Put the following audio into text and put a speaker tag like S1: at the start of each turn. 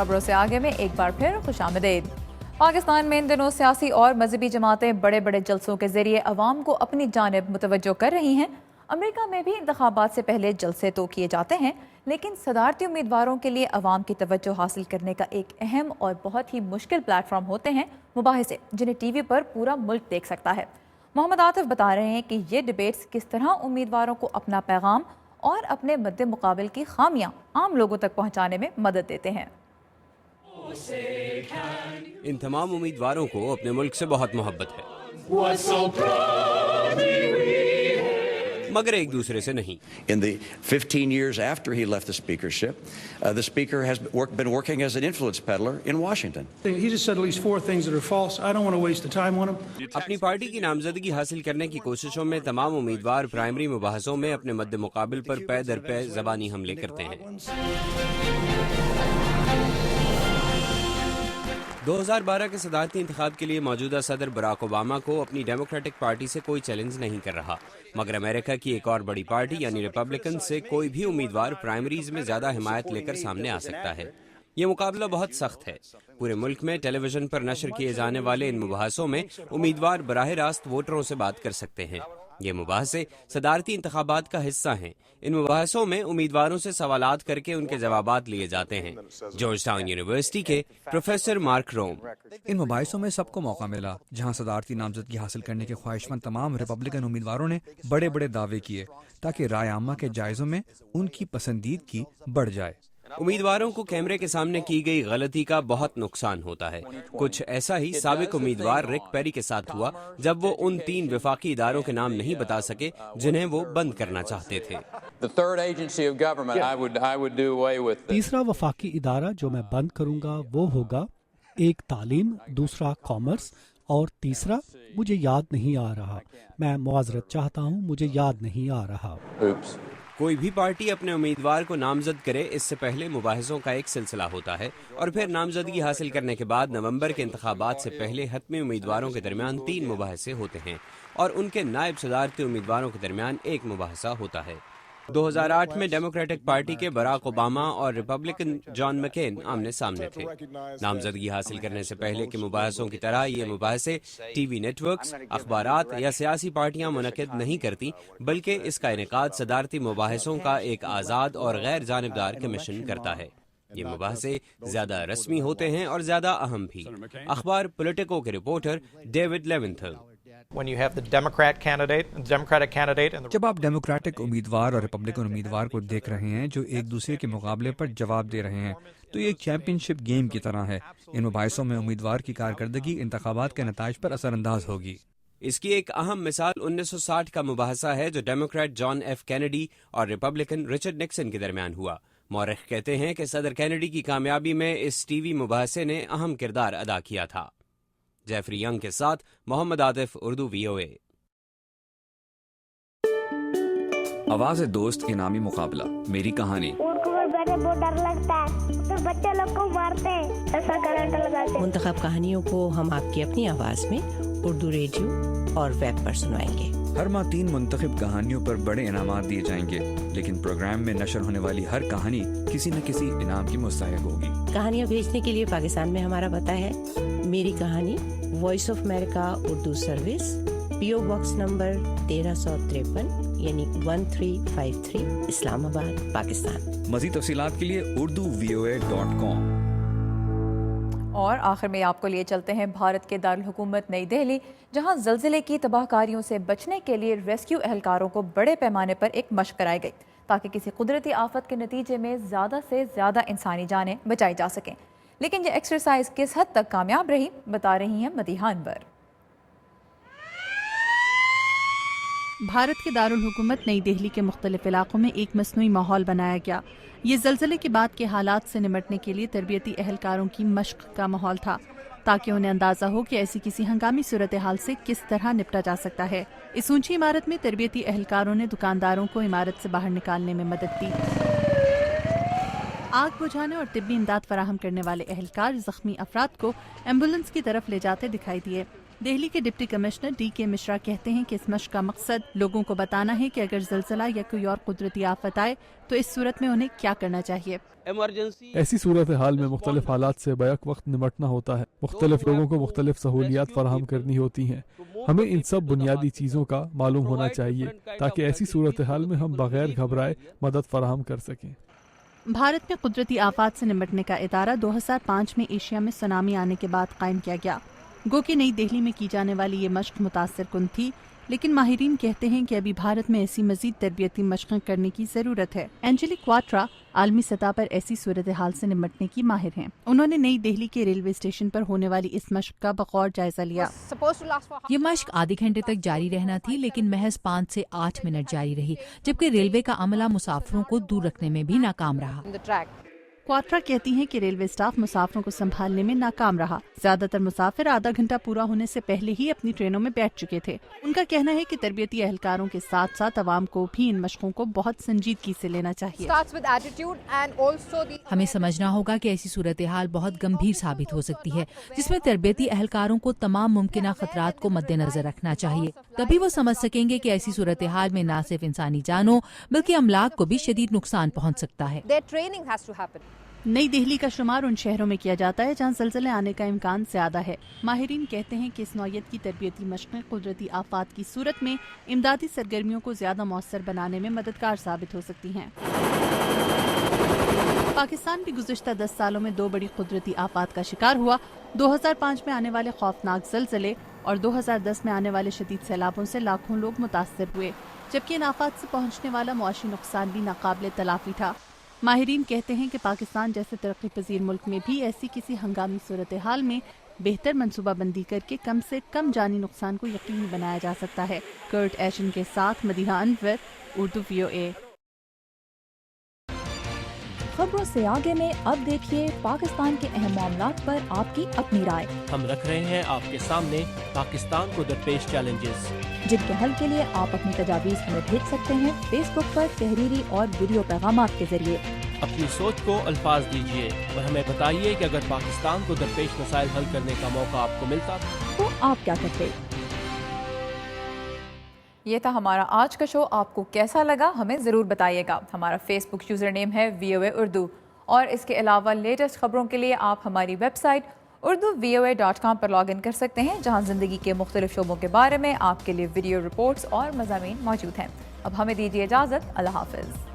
S1: خبروں سے آگے میں ایک بار پھر خوش آمدید۔ پاکستان میں ان دنوں سیاسی اور مذہبی جماعتیں بڑے بڑے جلسوں کے ذریعے عوام کو اپنی جانب متوجہ کر رہی ہیں۔ امریکہ میں بھی انتخابات سے پہلے جلسے تو کیے جاتے ہیں، لیکن صدارتی امیدواروں کے لیے عوام کی توجہ حاصل کرنے کا ایک اہم اور بہت ہی مشکل پلیٹ فارم ہوتے ہیں مباحثے، جنہیں ٹی وی پر پورا ملک دیکھ سکتا ہے۔ محمد عاطف بتا رہے ہیں کہ یہ ڈیبیٹس کس طرح امیدواروں کو اپنا پیغام اور اپنے مد مقابل کی خامیاں عام لوگوں تک پہنچانے میں مدد دیتے ہیں۔
S2: ان تمام امیدواروں کو اپنے ملک سے بہت محبت ہے، مگر ایک دوسرے سے نہیں۔
S3: In the 15 years after he left the speakership, the speaker has been working as an influence peddler in Washington.
S4: He just said at least 4 things that are false. I don't want to waste the time on them.
S2: اپنی party کی نامزدگی حاصل کرنے کی کوششوں میں تمام امیدوار پرائمری مباحثوں میں اپنے مد مقابل پر پے در پے زبانی حملے کرتے ہیں۔ 2012 کے صدارتی انتخاب کے لیے موجودہ صدر براک اوباما کو اپنی ڈیموکریٹک پارٹی سے کوئی چیلنج نہیں کر رہا، مگر امریکہ کی ایک اور بڑی پارٹی یعنی ریپبلکن سے کوئی بھی امیدوار پرائمریز میں زیادہ حمایت لے کر سامنے آ سکتا ہے۔ یہ مقابلہ بہت سخت ہے۔ پورے ملک میں ٹیلی ویژن پر نشر کیے جانے والے ان مباحثوں میں امیدوار براہ راست ووٹروں سے بات کر سکتے ہیں۔ یہ مباحثے صدارتی انتخابات کا حصہ ہیں۔ ان مباحثوں میں امیدواروں سے سوالات کر کے ان کے جوابات لیے جاتے ہیں۔ جارج ٹاؤن یونیورسٹی کے پروفیسر مارک روم:
S5: ان مباحثوں میں سب کو موقع ملا، جہاں صدارتی نامزدگی حاصل کرنے کے خواہشمند تمام ریپبلکن امیدواروں نے بڑے بڑے دعوے کیے تاکہ رائے عامہ کے جائزوں میں ان کی پسندیدگی بڑھ جائے۔
S2: امیدواروں کو کیمرے کے سامنے کی گئی غلطی کا بہت نقصان ہوتا ہے۔ کچھ ایسا ہی سابق امیدوار رک پیری کے ساتھ ہوا جب وہ ان 3 وفاقی اداروں کے نام نہیں بتا سکے جنہیں وہ بند کرنا چاہتے تھے۔
S6: تیسرا وفاقی ادارہ جو میں بند کروں گا وہ ہوگا، ایک تعلیم، دوسرا کامرس، اور تیسرا مجھے یاد نہیں آ رہا۔ میں معذرت چاہتا ہوں، مجھے یاد نہیں آ رہا۔
S2: کوئی بھی پارٹی اپنے امیدوار کو نامزد کرے اس سے پہلے مباحثوں کا ایک سلسلہ ہوتا ہے، اور پھر نامزدگی حاصل کرنے کے بعد نومبر کے انتخابات سے پہلے حتمی امیدواروں کے درمیان 3 مباحثے ہوتے ہیں، اور ان کے نائب صدارتی امیدواروں کے درمیان ایک مباحثہ ہوتا ہے۔ 2008 میں ڈیموکریٹک پارٹی کے براک اوباما اور ریپبلکن جان مکین آمنے سامنے تھے۔ نامزدگی حاصل کرنے سے پہلے کے مباحثوں کی طرح یہ مباحثے ٹی وی نیٹ ورکس، اخبارات یا سیاسی پارٹیاں منعقد نہیں کرتی، بلکہ اس کا انعقاد صدارتی مباحثوں کا ایک آزاد اور غیر جانبدار کمیشن کرتا ہے۔ یہ مباحثے زیادہ رسمی ہوتے ہیں اور زیادہ اہم بھی۔ اخبار پولیٹیکو کے رپورٹر ڈیوڈ لیونتھل:
S5: جب آپ ڈیموکریٹک امیدوار اور ریپبلکن امیدوار کو دیکھ رہے ہیں جو ایک دوسرے کے مقابلے پر جواب دے رہے ہیں، تو یہ ایک چیمپئن شپ گیم کی طرح ہے۔ ان مباحثوں میں امیدوار کی کارکردگی انتخابات کے نتائج پر اثر انداز ہوگی۔
S2: اس کی ایک اہم مثال 1960 کا مباحثہ ہے جو ڈیموکریٹ جان ایف کینیڈی اور ریپبلکن رچرڈ نکسن کے درمیان ہوا۔ مورخ کہتے ہیں کہ صدر کینیڈی کی کامیابی میں اس ٹی وی مباحثے نے اہم کردار ادا کیا تھا۔ جیفری ینگ کے ساتھ محمد عاطف، اردو VOA۔
S7: آواز دوست انعامی مقابلہ، میری کہانی۔
S8: بہت ڈر لگتا ہے تو بچے لوگ کو مارتے ہیں، ایسا کرنٹ لگاتے ہیں۔
S9: منتخب کہانیوں کو ہم آپ کی اپنی آواز میں اردو ریڈیو اور ویب پر سنوائیں گے۔
S7: ہر ماہ 3 منتخب کہانیوں پر بڑے انعامات دیے جائیں گے، لیکن پروگرام میں نشر ہونے والی ہر کہانی کسی نہ کسی انعام کی مستحق ہوگی۔
S9: کہانیاں بھیجنے کے لیے پاکستان میں ہمارا پتہ ہے میری کہانی، Voice of America Urdu service, PO box number 1353 یعنی 1353 اسلام آباد، پاکستان۔
S7: مزید تفصیلات کے لیے urduvoa.com۔
S1: اور آخر میں آپ کو لیے چلتے ہیں بھارت کے دارالحکومت نئی دہلی، جہاں زلزلے کی تباہ کاریوں سے بچنے کے لیے ریسکیو اہلکاروں کو بڑے پیمانے پر ایک مشق کرائی گئی تاکہ کسی قدرتی آفت کے نتیجے میں زیادہ سے زیادہ انسانی جانیں بچائی جا سکیں۔ لیکن یہ ایکسرسائز کس حد تک کامیاب رہی، بتا رہی ہیں مدیحہ انور۔
S10: بھارت کے دارالحکومت نئی دہلی کے مختلف علاقوں میں ایک مصنوعی ماحول بنایا گیا۔ یہ زلزلے کے بعد کے حالات سے نمٹنے کے لیے تربیتی اہلکاروں کی مشق کا ماحول تھا، تاکہ انہیں اندازہ ہو کہ ایسی کسی ہنگامی صورتحال سے کس طرح نپٹا جا سکتا ہے۔ اس اونچی عمارت میں تربیتی اہلکاروں نے دکانداروں کو عمارت سے باہر نکالنے میں مدد دی۔ آگ بجھانے اور طبی امداد فراہم کرنے والے اہلکار زخمی افراد کو ایمبولینس کی طرف لے جاتے دکھائی دیے۔ دہلی کے ڈپٹی کمشنر ڈی کے مشرا کہتے ہیں کہ اس مشق کا مقصد لوگوں کو بتانا ہے کہ اگر زلزلہ یا کوئی اور قدرتی آفت آئے تو اس صورت میں انہیں کیا کرنا چاہیے۔
S11: ایسی صورتحال میں مختلف حالات سے بیک وقت نمٹنا ہوتا ہے، مختلف لوگوں کو مختلف سہولیات فراہم کرنی ہوتی ہیں۔ ہمیں ان سب بنیادی چیزوں کا معلوم ہونا چاہیے تاکہ ایسی صورتحال میں ہم بغیر گھبرائے مدد فراہم کر سکیں۔
S10: بھارت میں قدرتی آفات سے نمٹنے کا ادارہ 2005 میں ایشیا میں سونامی آنے کے بعد قائم کیا گیا۔ گو کہ نئی دہلی میں کی جانے والی یہ مشق متاثر کن تھی، لیکن ماہرین کہتے ہیں کہ ابھی بھارت میں ایسی مزید تربیتی مشقیں کرنے کی ضرورت ہے۔ اینجلی کوارٹرا عالمی سطح پر ایسی صورتحال سے نمٹنے کی ماہر ہیں۔ انہوں نے نئی دہلی کے ریلوے اسٹیشن پر ہونے والی اس مشق کا بغور جائزہ لیا۔
S12: یہ مشق آدھے گھنٹے تک جاری رہنا تھی، لیکن محض 5 سے 8 منٹ جاری رہی، جبکہ ریلوے کا عملہ مسافروں کو دور رکھنے میں بھی ناکام رہا۔
S10: کوارٹرا کہتی ہیں کہ ریلوے اسٹاف مسافروں کو سنبھالنے میں ناکام رہا۔ زیادہ تر مسافر آدھا گھنٹہ پورا ہونے سے پہلے ہی اپنی ٹرینوں میں بیٹھ چکے تھے۔ ان کا کہنا ہے کہ تربیتی اہلکاروں کے ساتھ ساتھ عوام کو بھی ان مشقوں کو بہت سنجیدگی سے لینا چاہیے۔
S12: ہمیں سمجھنا ہوگا کہ ایسی صورتحال بہت گمبھیر ثابت ہو سکتی ہے، جس میں تربیتی اہلکاروں کو تمام ممکنہ خطرات کو مد نظر رکھنا چاہیے۔ تبھی وہ سمجھ سکیں گے کہ ایسی صورتحال میں نہ صرف انسانی جانوں بلکہ املاک کو بھی شدید نقصان پہنچ سکتا ہے۔
S10: نئی دہلی کا شمار ان شہروں میں کیا جاتا ہے جہاں زلزلے آنے کا امکان زیادہ ہے۔ ماہرین کہتے ہیں کہ اس نوعیت کی تربیتی مشقیں قدرتی آفات کی صورت میں امدادی سرگرمیوں کو زیادہ مؤثر بنانے میں مددگار ثابت ہو سکتی ہیں۔ پاکستان بھی گزشتہ 10 سالوں میں 2 بڑی قدرتی آفات کا شکار ہوا۔ 2005 میں آنے والے خوفناک زلزلے اور 2010 میں آنے والے شدید سیلابوں سے لاکھوں لوگ متاثر ہوئے، جبکہ ان آفات سے پہنچنے والا معاشی نقصان بھی ناقابل تلافی تھا۔ ماہرین کہتے ہیں کہ پاکستان جیسے ترقی پذیر ملک میں بھی ایسی کسی ہنگامی صورتحال میں بہتر منصوبہ بندی کر کے کم سے کم جانی نقصان کو یقینی بنایا جا سکتا ہے۔ کرٹ ایشن کے ساتھ مدیحہ انور، اردو VOA۔
S1: خبروں سے آگے میں اب دیکھیے پاکستان کے اہم معاملات پر آپ کی اپنی رائے۔
S13: ہم رکھ رہے ہیں آپ کے سامنے پاکستان کو درپیش چیلنجز،
S1: جن کے حل کے لیے آپ اپنی تجاویز ہمیں بھیج سکتے ہیں فیس بک پر تحریری اور ویڈیو پیغامات کے ذریعے۔
S13: اپنی سوچ کو الفاظ دیجیے اور ہمیں بتائیے کہ اگر پاکستان کو درپیش مسائل حل کرنے کا موقع آپ کو ملتا
S1: تو آپ کیا کرتے؟ یہ تھا ہمارا آج کا شو۔ آپ کو کیسا لگا ہمیں ضرور بتائیے گا۔ ہمارا فیس بک یوزر نیم ہے VOA اردو، اور اس کے علاوہ لیٹسٹ خبروں کے لیے آپ ہماری ویب سائٹ urduvoa.com پر لاگ ان کر سکتے ہیں، جہاں زندگی کے مختلف شعبوں کے بارے میں آپ کے لیے ویڈیو رپورٹس اور مضامین موجود ہیں۔ اب ہمیں دیجیے اجازت، اللہ حافظ۔